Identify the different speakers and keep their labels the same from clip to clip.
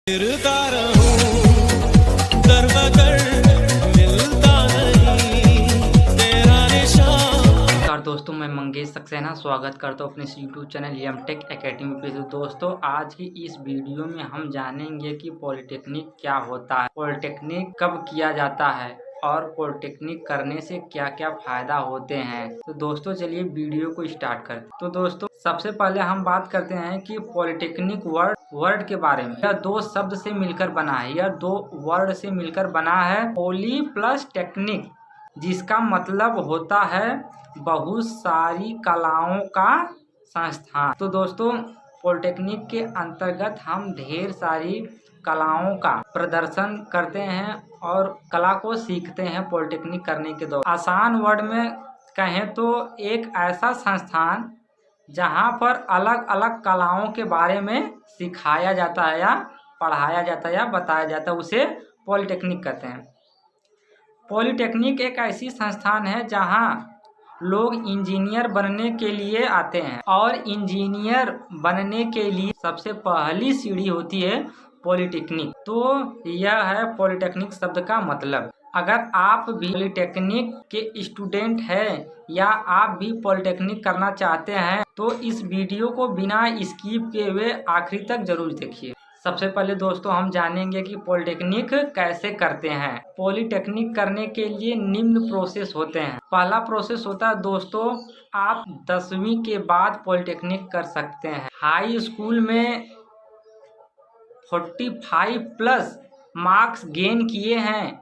Speaker 1: फिरता रहूं दर बदर मिलता नहीं तेरा निशान।
Speaker 2: नमस्कार दोस्तों, मैं मंगेश सक्सेना स्वागत करता हूँ अपने यूट्यूब चैनल एमटेक एकेडमी पे। दोस्तों, आज की इस वीडियो में हम जानेंगे कि पॉलिटेक्निक क्या होता है, पॉलिटेक्निक कब किया जाता है और पॉलिटेक्निक करने से क्या क्या फायदा होते हैं। तो दोस्तों चलिए वीडियो को स्टार्ट करते हैं। तो दोस्तों, सबसे पहले हम बात करते हैं कि पॉलिटेक्निक वर्ड के बारे में। यह दो शब्द से मिलकर बना है, यह दो वर्ड से मिलकर बना है, पॉली प्लस टेक्निक, जिसका मतलब होता है बहुत सारी कलाओं का संस्थान। तो दोस्तों, पॉलिटेक्निक के अंतर्गत हम ढेर सारी कलाओं का प्रदर्शन करते हैं और कला को सीखते हैं पॉलिटेक्निक करने के दौरान। आसान वर्ड में कहें तो एक ऐसा संस्थान जहां पर अलग अलग कलाओं के बारे में सिखाया जाता है या पढ़ाया जाता है या बताया जाता है, उसे पॉलिटेक्निक कहते हैं। पॉलिटेक्निक एक ऐसी संस्थान है जहां लोग इंजीनियर बनने के लिए आते हैं और इंजीनियर बनने के लिए सबसे पहली सीढ़ी होती है पॉलिटेक्निक। तो यह है पॉलिटेक्निक शब्द का मतलब। अगर आप भी पॉलिटेक्निक के स्टूडेंट हैं या आप भी पॉलिटेक्निक करना चाहते हैं तो इस वीडियो को बिना स्किप किए हुए आखिरी तक जरूर देखिए। सबसे पहले दोस्तों हम जानेंगे कि पॉलिटेक्निक कैसे करते हैं। पॉलिटेक्निक करने के लिए निम्न प्रोसेस होते हैं। पहला प्रोसेस होता है दोस्तों, आप 10वीं के बाद पॉलिटेक्निक कर सकते हैं। हाई स्कूल में 45 प्लस मार्क्स गेन किए हैं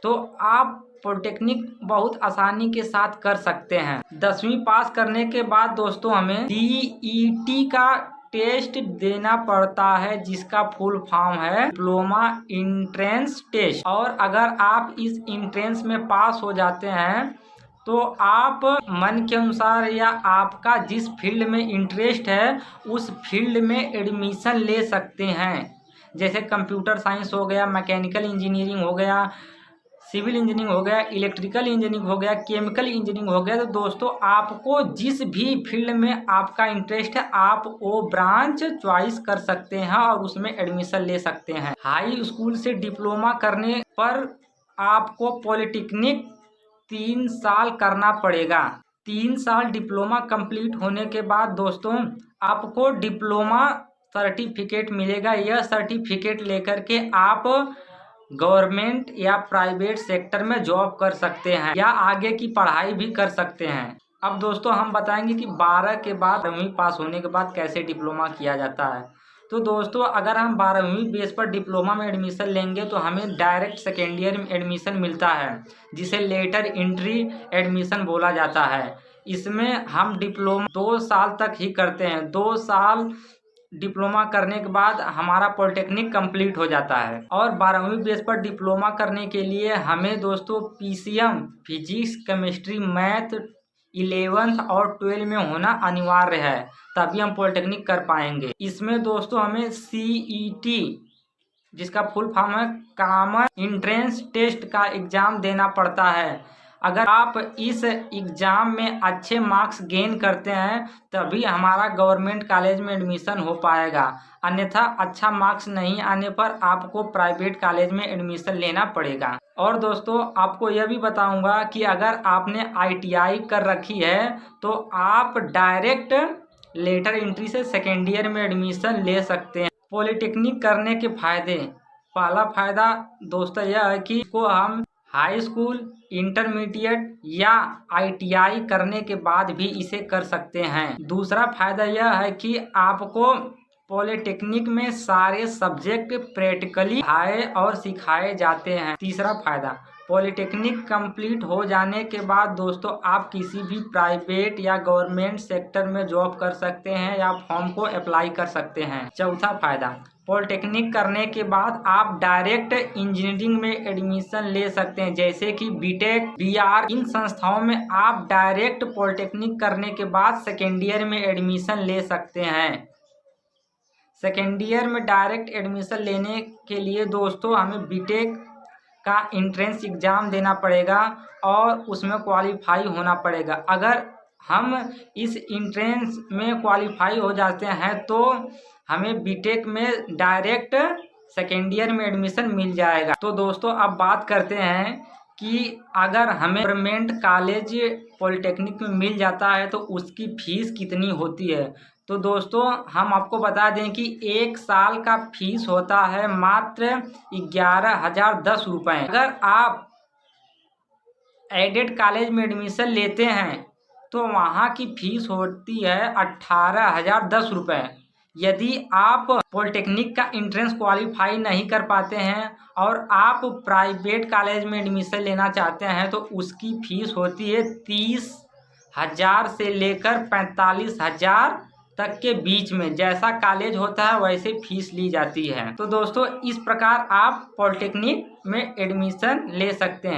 Speaker 2: तो आप पॉलिटेक्निक बहुत आसानी के साथ कर सकते हैं। 10वीं पास करने के बाद दोस्तों हमें DET का टेस्ट देना पड़ता है, जिसका फुल फॉर्म है डिप्लोमा एंट्रेंस टेस्ट। और अगर आप इस एंट्रेंस में पास हो जाते हैं तो आप मन के अनुसार या आपका जिस फील्ड में इंटरेस्ट है उस फील्ड में एडमिशन ले सकते हैं। जैसे कंप्यूटर साइंस हो गया, मैकेनिकल इंजीनियरिंग हो गया, सिविल इंजीनियरिंग हो गया, इलेक्ट्रिकल इंजीनियरिंग हो गया, केमिकल इंजीनियरिंग हो गया। तो दोस्तों, आपको जिस भी फील्ड में आपका इंटरेस्ट है आप वो ब्रांच चॉइस कर सकते हैं और उसमें एडमिशन ले सकते हैं। हाई स्कूल से डिप्लोमा करने पर आपको पॉलिटेक्निक 3 साल करना पड़ेगा। 3 साल डिप्लोमा कंप्लीट होने के बाद दोस्तों आपको डिप्लोमा सर्टिफिकेट मिलेगा। यह सर्टिफिकेट लेकर के आप गवर्नमेंट या प्राइवेट सेक्टर में जॉब कर सकते हैं या आगे की पढ़ाई भी कर सकते हैं। अब दोस्तों हम बताएंगे कि 12 के बाद 12वीं पास होने के बाद कैसे डिप्लोमा किया जाता है। तो दोस्तों, अगर हम 12वीं बेस पर डिप्लोमा में एडमिशन लेंगे तो हमें डायरेक्ट सेकेंड ईयर में एडमिशन मिलता है, जिसे लेटर एंट्री एडमिशन बोला जाता है। इसमें हम डिप्लोमा 2 साल तक ही करते हैं। 2 साल डिप्लोमा करने के बाद हमारा पॉलिटेक्निक कंप्लीट हो जाता है। और 12वीं बेस पर डिप्लोमा करने के लिए हमें दोस्तों PCM physics, chemistry, math 11th और 12 में होना अनिवार्य है, तभी हम पॉलिटेक्निक कर पाएंगे। इसमें दोस्तों हमें CET, जिसका फुल फॉर्म है कॉमन एंट्रेंस टेस्ट, का एग्जाम देना पड़ता है। अगर आप इस एग्ज़ाम में अच्छे मार्क्स गेन करते हैं तभी हमारा गवर्नमेंट कॉलेज में एडमिशन हो पाएगा, अन्यथा अच्छा मार्क्स नहीं आने पर आपको प्राइवेट कॉलेज में एडमिशन लेना पड़ेगा। और दोस्तों आपको यह भी बताऊंगा कि अगर आपने ITI कर रखी है तो आप डायरेक्ट लेटर एंट्री से सेकेंड ईयर में एडमिशन ले सकते हैं। पॉलिटेक्निक करने के फायदे। पहला फायदा दोस्तों यह है कि इसको हम हाई स्कूल, इंटरमीडिएट या ITI करने के बाद भी इसे कर सकते हैं। दूसरा फायदा यह है कि आपको पॉलिटेक्निक में सारे सब्जेक्ट प्रैक्टिकली पढ़ाए और सिखाए जाते हैं। तीसरा फायदा, पॉलिटेक्निक कंप्लीट हो जाने के बाद दोस्तों आप किसी भी प्राइवेट या गवर्नमेंट सेक्टर में जॉब कर सकते हैं या फॉर्म को अप्लाई कर सकते हैं। चौथा फायदा, पॉलिटेक्निक करने के बाद आप डायरेक्ट इंजीनियरिंग में एडमिशन ले सकते हैं, जैसे कि BTech, BR। इन संस्थाओं में आप डायरेक्ट पॉलिटेक्निक करने के बाद सेकेंड ईयर में एडमिशन ले सकते हैं। सेकेंड ईयर में डायरेक्ट एडमिशन लेने के लिए दोस्तों हमें BTech का एंट्रेंस एग्ज़ाम देना पड़ेगा और उसमें क्वालिफाई होना पड़ेगा। अगर हम इस एंट्रेंस में क्वालिफाई हो जाते हैं तो हमें बीटेक में डायरेक्ट सेकेंड ईयर में एडमिशन मिल जाएगा। तो दोस्तों अब बात करते हैं कि अगर हमें गवर्नमेंट कॉलेज पॉलिटेक्निक में मिल जाता है तो उसकी फीस कितनी होती है। तो दोस्तों हम आपको बता दें कि 1 साल का फीस होता है मात्र 11,010 रुपये। अगर आप एडेड कॉलेज में एडमिशन लेते हैं तो वहाँ की फीस होती है 18,010 रुपये। यदि आप पॉलिटेक्निक का एंट्रेंस क्वालिफाई नहीं कर पाते हैं और आप प्राइवेट कॉलेज में एडमिशन लेना चाहते हैं तो उसकी फ़ीस होती है 30,000 से लेकर 45,000 तक के बीच में। जैसा कॉलेज होता है वैसे फीस ली जाती है। तो दोस्तों इस प्रकार आप पॉलिटेक्निक में एडमिशन ले सकते हैं।